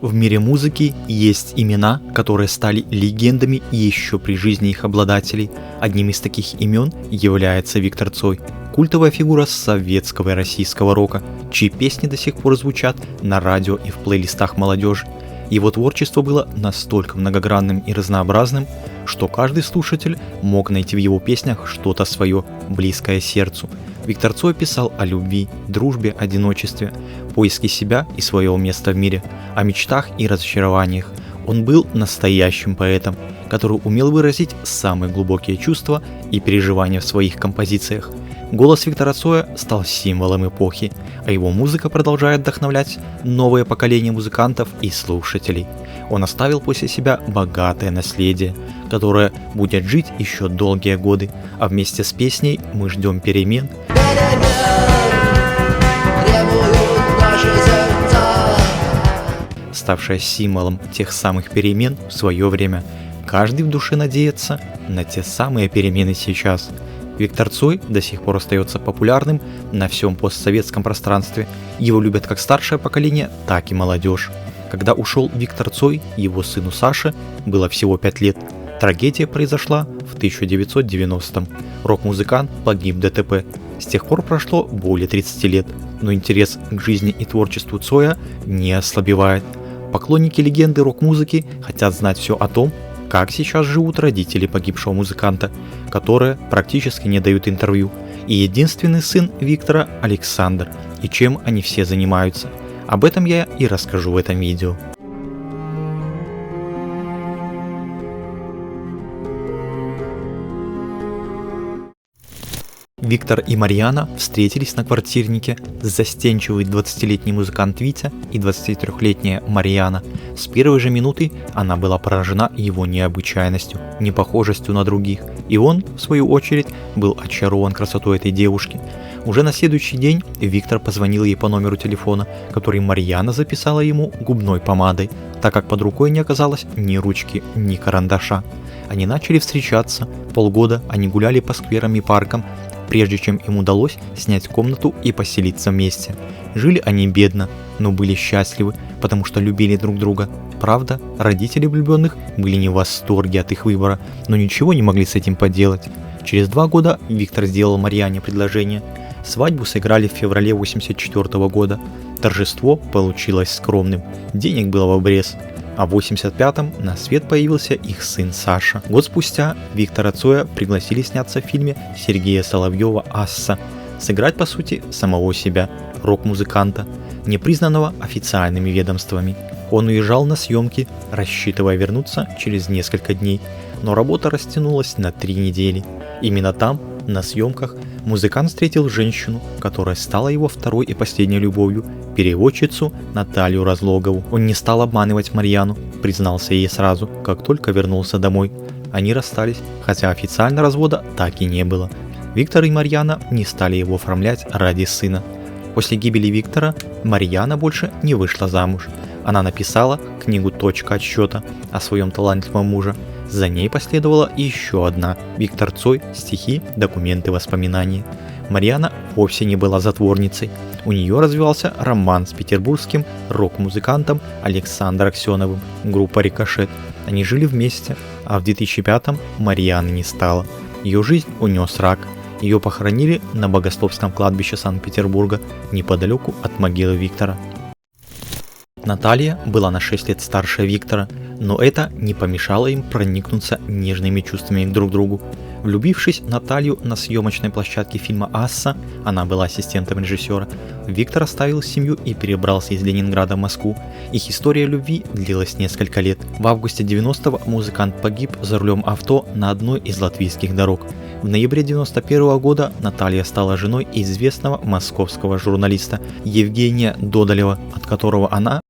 В мире музыки есть имена, которые стали легендами еще при жизни их обладателей. Одним из таких имен является Виктор Цой, культовая фигура советского и российского рока, чьи песни до сих пор звучат на радио и в плейлистах молодежи. Его творчество было настолько многогранным и разнообразным, что каждый слушатель мог найти в его песнях что-то свое, близкое сердцу. Виктор Цой писал о любви, дружбе, одиночестве, поиске себя и своего места в мире, о мечтах и разочарованиях. Он был настоящим поэтом, который умел выразить самые глубокие чувства и переживания в своих композициях. Голос Виктора Цоя стал символом эпохи, а его музыка продолжает вдохновлять новое поколение музыкантов и слушателей. Он оставил после себя богатое наследие, которое будет жить еще долгие годы, а вместе с песней мы ждем перемен. Ставшая символом тех самых перемен в свое время. Каждый в душе надеется на те самые перемены сейчас. Виктор Цой до сих пор остается популярным на всем постсоветском пространстве. Его любят как старшее поколение, так и молодежь. Когда ушел Виктор Цой, его сыну Саше было всего 5 лет. Трагедия произошла в 1990-м. Рок-музыкант погиб в ДТП. С тех пор прошло более 30 лет, но интерес к жизни и творчеству Цоя не ослабевает. Поклонники легенды рок-музыки хотят знать все о том, как сейчас живут родители погибшего музыканта, которые практически не дают интервью, и единственный сын Виктора Александр, и чем они все занимаются. Об этом я и расскажу в этом видео. Виктор и Марьяна встретились на квартирнике. Застенчивый 20-летний музыкант Витя и 23-летняя Марьяна. С первой же минуты она была поражена его необычайностью, непохожестью на других, и он, в свою очередь, был очарован красотой этой девушки. Уже на следующий день Виктор позвонил ей по номеру телефона, который Марьяна записала ему губной помадой, так как под рукой не оказалось ни ручки, ни карандаша. Они начали встречаться, полгода они гуляли по скверам и паркам, прежде чем им удалось снять комнату и поселиться вместе. Жили они бедно, но были счастливы, потому что любили друг друга. Правда, родители влюбленных были не в восторге от их выбора, но ничего не могли с этим поделать. Через 2 года Виктор сделал Марьяне предложение. Свадьбу сыграли в феврале 1984 года. Торжество получилось скромным, денег было в обрез. А в 1985-м на свет появился их сын Саша. Год спустя Виктора Цоя пригласили сняться в фильме Сергея Соловьева «Асса», сыграть по сути самого себя, рок-музыканта, не признанного официальными ведомствами. Он уезжал на съемки, рассчитывая вернуться через несколько дней, но работа растянулась на 3 недели. Именно там, на съемках, музыкант встретил женщину, которая стала его второй и последней любовью, переводчицу Наталью Разлогову. Он не стал обманывать Марьяну, признался ей сразу, как только вернулся домой. Они расстались, хотя официально развода так и не было. Виктор и Марьяна не стали его оформлять ради сына. После гибели Виктора Марьяна больше не вышла замуж. Она написала книгу «Точка отсчета» о своем талантливом муже. За ней последовала еще одна «Виктор Цой. Стихи, документы, воспоминания». Марьяна вовсе не была затворницей. У нее развивался роман с петербургским рок-музыкантом Александром Аксеновым, группа «Рикошет». Они жили вместе, а в 2005-м Марьяны не стало. Ее жизнь унес рак. Ее похоронили на Богословском кладбище Санкт-Петербурга, неподалеку от могилы Виктора. Наталья была на 6 лет старше Виктора, но это не помешало им проникнуться нежными чувствами друг к другу. Влюбившись в Наталью на съемочной площадке фильма «Асса», она была ассистентом режиссера, Виктор оставил семью и перебрался из Ленинграда в Москву. Их история любви длилась несколько лет. В августе 90-го музыкант погиб за рулем авто на одной из латвийских дорог. В ноябре 91 года Наталья стала женой известного московского журналиста Евгения Додолева, от которого она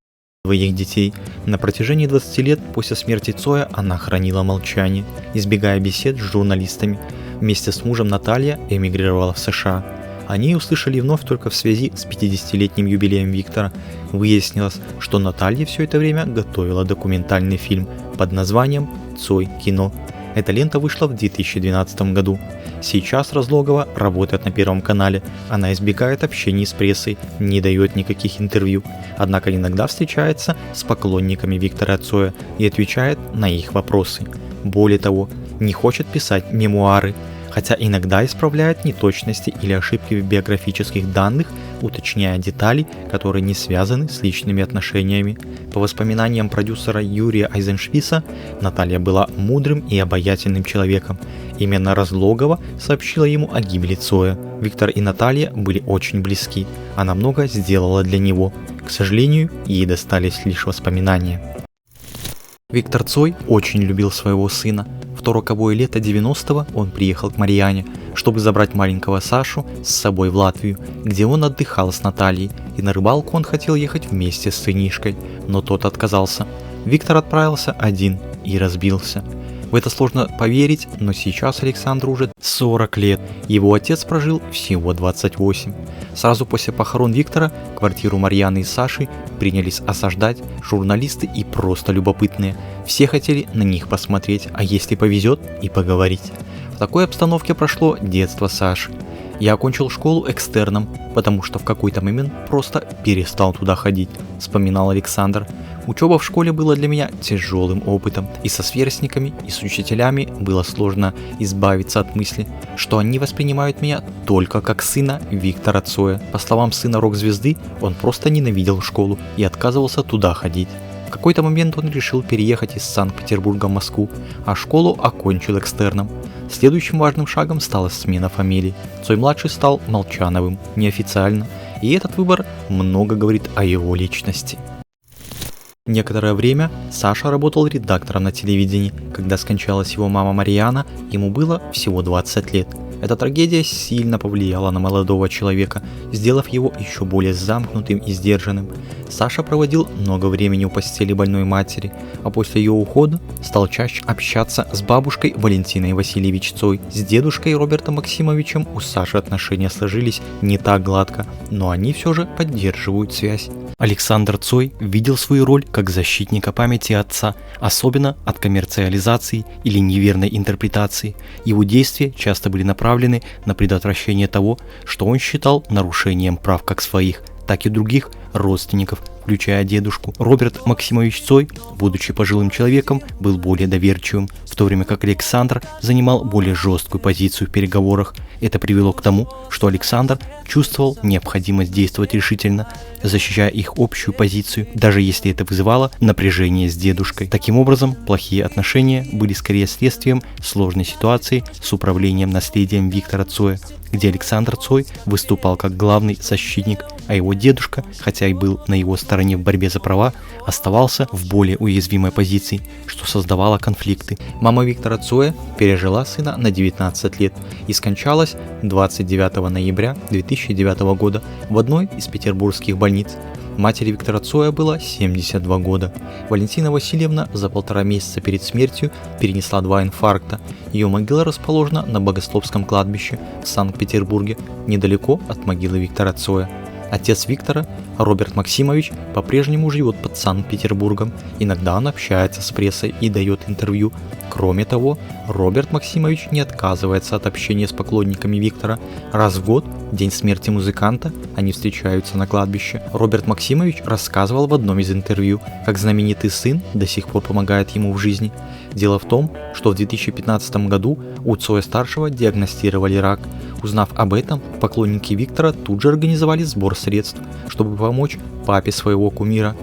двоих детей. На протяжении 20 лет после смерти Цоя она хранила молчание, избегая бесед с журналистами. Вместе с мужем Наталья эмигрировала в США. О ней услышали вновь только в связи с 50-летним юбилеем Виктора. Выяснилось, что Наталья все это время готовила документальный фильм под названием «Цой. Кино». Эта лента вышла в 2012 году. Сейчас Разлогова работает на Первом канале. Она избегает общения с прессой, не дает никаких интервью, однако иногда встречается с поклонниками Виктора Цоя и отвечает на их вопросы. Более того, не хочет писать мемуары, хотя иногда исправляет неточности или ошибки в биографических данных, уточняя детали, которые не связаны с личными отношениями. По воспоминаниям продюсера Юрия Айзеншписа, Наталья была мудрым и обаятельным человеком. Именно Разлогова сообщила ему о гибели Цоя. Виктор и Наталья были очень близки, она много сделала для него. К сожалению, ей достались лишь воспоминания. Виктор Цой очень любил своего сына. В то роковое лето 90-го он приехал к Марьяне, чтобы забрать маленького Сашу с собой в Латвию, где он отдыхал с Натальей, и на рыбалку он хотел ехать вместе с сынишкой, но тот отказался. Виктор отправился один и разбился. В это сложно поверить, но сейчас Александру уже 40 лет, его отец прожил всего 28. Сразу после похорон Виктора квартиру Марьяны и Саши принялись осаждать журналисты и просто любопытные. Все хотели на них посмотреть, а если повезет, и поговорить. В такой обстановке прошло детство Саши. Я окончил школу экстерном, потому что в какой-то момент просто перестал туда ходить, вспоминал Александр. Учеба в школе была для меня тяжелым опытом, и со сверстниками, и с учителями было сложно избавиться от мысли, что они воспринимают меня только как сына Виктора Цоя. По словам сына рок-звезды, он просто ненавидел школу и отказывался туда ходить. В какой-то момент он решил переехать из Санкт-Петербурга в Москву, а школу окончил экстерном. Следующим важным шагом стала смена фамилий. Цой-младший стал Молчановым, неофициально, и этот выбор много говорит о его личности. Некоторое время Саша работал редактором на телевидении. Когда скончалась его мама Марьяна, ему было всего 20 лет. Эта трагедия сильно повлияла на молодого человека, сделав его еще более замкнутым и сдержанным. Саша проводил много времени у постели больной матери, а после ее ухода стал чаще общаться с бабушкой Валентиной Васильевич Цой. С дедушкой Робертом Максимовичем у Саши отношения сложились не так гладко, но они все же поддерживают связь. Александр Цой видел свою роль как защитника памяти отца, особенно от коммерциализации или неверной интерпретации. Его действия часто были направлены на предотвращение того, что он считал нарушением прав как своих, так и других родственников, включая дедушку. Роберт Максимович Цой, будучи пожилым человеком, был более доверчивым, в то время как Александр занимал более жесткую позицию в переговорах. Это привело к тому, что Александр чувствовал необходимость действовать решительно, защищая их общую позицию, даже если это вызывало напряжение с дедушкой. Таким образом, плохие отношения были скорее следствием сложной ситуации с управлением наследием Виктора Цоя, где Александр Цой выступал как главный защитник, а его дедушка, хотя и был на его стороне в борьбе за права, оставался в более уязвимой позиции, что создавало конфликты. Мама Виктора Цоя пережила сына на 19 лет и скончалась 29 ноября 2009 года в одной из петербургских больниц. Матери Виктора Цоя было 72 года. Валентина Васильевна за 1,5 месяца перед смертью перенесла 2 инфаркта. Ее могила расположена на Богословском кладбище в Санкт-Петербурге, недалеко от могилы Виктора Цоя. Отец Виктора, Роберт Максимович, по-прежнему живет под Санкт-Петербургом. Иногда он общается с прессой и дает интервью. Кроме того, Роберт Максимович не отказывается от общения с поклонниками Виктора. Раз в год, в день смерти музыканта, они встречаются на кладбище. Роберт Максимович рассказывал в одном из интервью, как знаменитый сын до сих пор помогает ему в жизни. Дело в том, что в 2015 году у Цоя-старшего диагностировали рак. Узнав об этом, поклонники Виктора тут же организовали сбор средств, чтобы помочь папе своего кумира.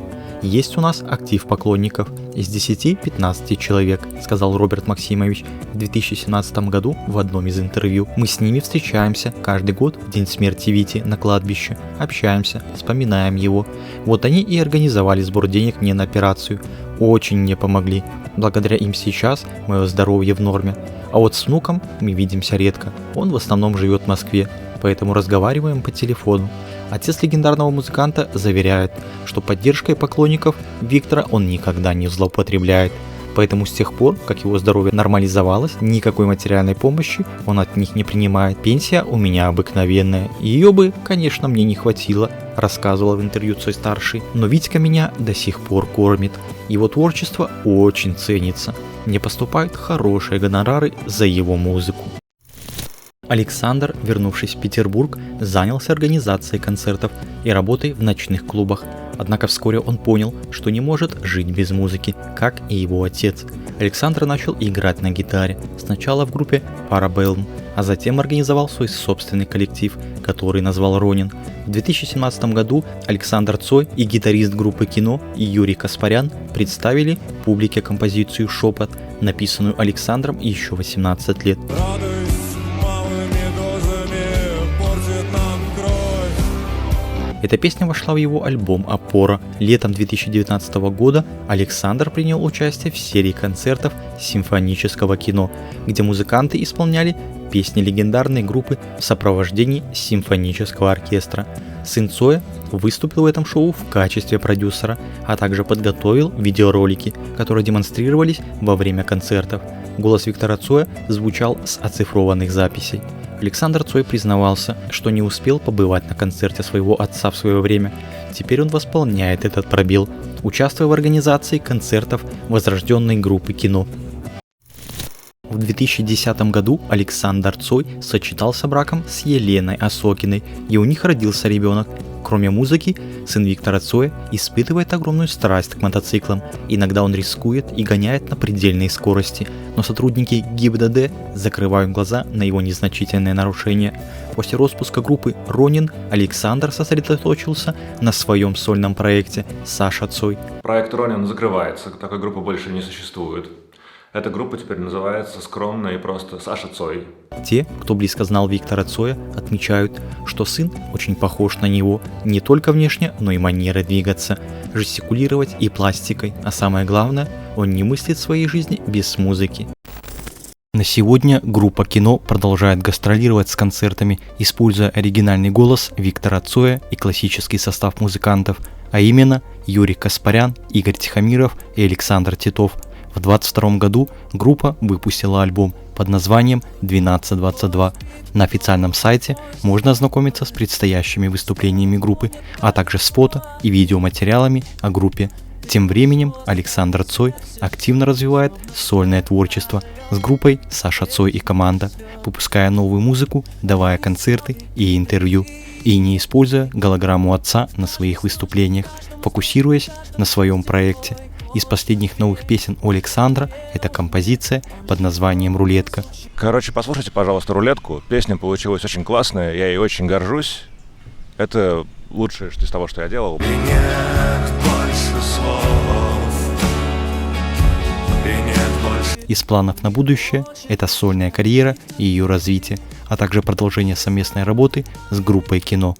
«Есть у нас актив поклонников из 10-15 человек», — сказал Роберт Максимович в 2017 году в одном из интервью. «Мы с ними встречаемся каждый год в день смерти Вити на кладбище, общаемся, вспоминаем его. Вот они и организовали сбор денег мне на операцию. Очень мне помогли. Благодаря им сейчас мое здоровье в норме. А вот с внуком мы видимся редко. Он в основном живет в Москве, поэтому разговариваем по телефону. Отец легендарного музыканта заверяет, что поддержкой поклонников Виктора он никогда не злоупотребляет. Поэтому с тех пор, как его здоровье нормализовалось, никакой материальной помощи он от них не принимает. Пенсия у меня обыкновенная. Ее бы, конечно, мне не хватило, рассказывал в интервью Цой-старший. Но Витька меня до сих пор кормит. Его творчество очень ценится. Мне поступают хорошие гонорары за его музыку. Александр, вернувшись в Петербург, занялся организацией концертов и работой в ночных клубах. Однако вскоре он понял, что не может жить без музыки, как и его отец. Александр начал играть на гитаре, сначала в группе Parabellum, а затем организовал свой собственный коллектив, который назвал Ронин. В 2017 году Александр Цой и гитарист группы «Кино» Юрий Каспарян представили публике композицию «Шепот», написанную Александром еще 18 лет. Эта песня вошла в его альбом «Опора». Летом 2019 года Александр принял участие в серии концертов симфонического кино, где музыканты исполняли песни легендарной группы в сопровождении симфонического оркестра. Сын Цоя выступил в этом шоу в качестве продюсера, а также подготовил видеоролики, которые демонстрировались во время концертов. Голос Виктора Цоя звучал с оцифрованных записей. Александр Цой признавался, что не успел побывать на концерте своего отца в свое время. Теперь он восполняет этот пробел, участвуя в организации концертов возрожденной группы «Кино». В 2010 году Александр Цой сочетался браком с Еленой Осокиной, и у них родился ребенок. Кроме музыки, сын Виктора Цоя испытывает огромную страсть к мотоциклам. Иногда он рискует и гоняет на предельной скорости, но сотрудники ГИБДД закрывают глаза на его незначительные нарушения. После распуска группы Ронин Александр сосредоточился на своем сольном проекте «Саша Цой». Проект Ронин закрывается, такой группы больше не существует. Эта группа теперь называется скромно и просто «Саша Цой». Те, кто близко знал Виктора Цоя, отмечают, что сын очень похож на него не только внешне, но и манерой двигаться, жестикулировать и пластикой, а самое главное, он не мыслит своей жизни без музыки. На сегодня группа «Кино» продолжает гастролировать с концертами, используя оригинальный голос Виктора Цоя и классический состав музыкантов, а именно Юрий Каспарян, Игорь Тихомиров и Александр Титов. В 2022 году группа выпустила альбом под названием «1222». На официальном сайте можно ознакомиться с предстоящими выступлениями группы, а также с фото и видеоматериалами о группе. Тем временем Александр Цой активно развивает сольное творчество с группой «Саша Цой и команда», выпуская новую музыку, давая концерты и интервью, и не используя голограмму отца на своих выступлениях, фокусируясь на своем проекте. Из последних новых песен у Александра это композиция под названием «Рулетка». Короче, послушайте, пожалуйста, «Рулетку». Песня получилась очень классная, я ей очень горжусь. Это лучшее из того, что я делал. И нет больше слов. И нет больше... Из планов на будущее это сольная карьера и ее развитие, а также продолжение совместной работы с группой «Кино».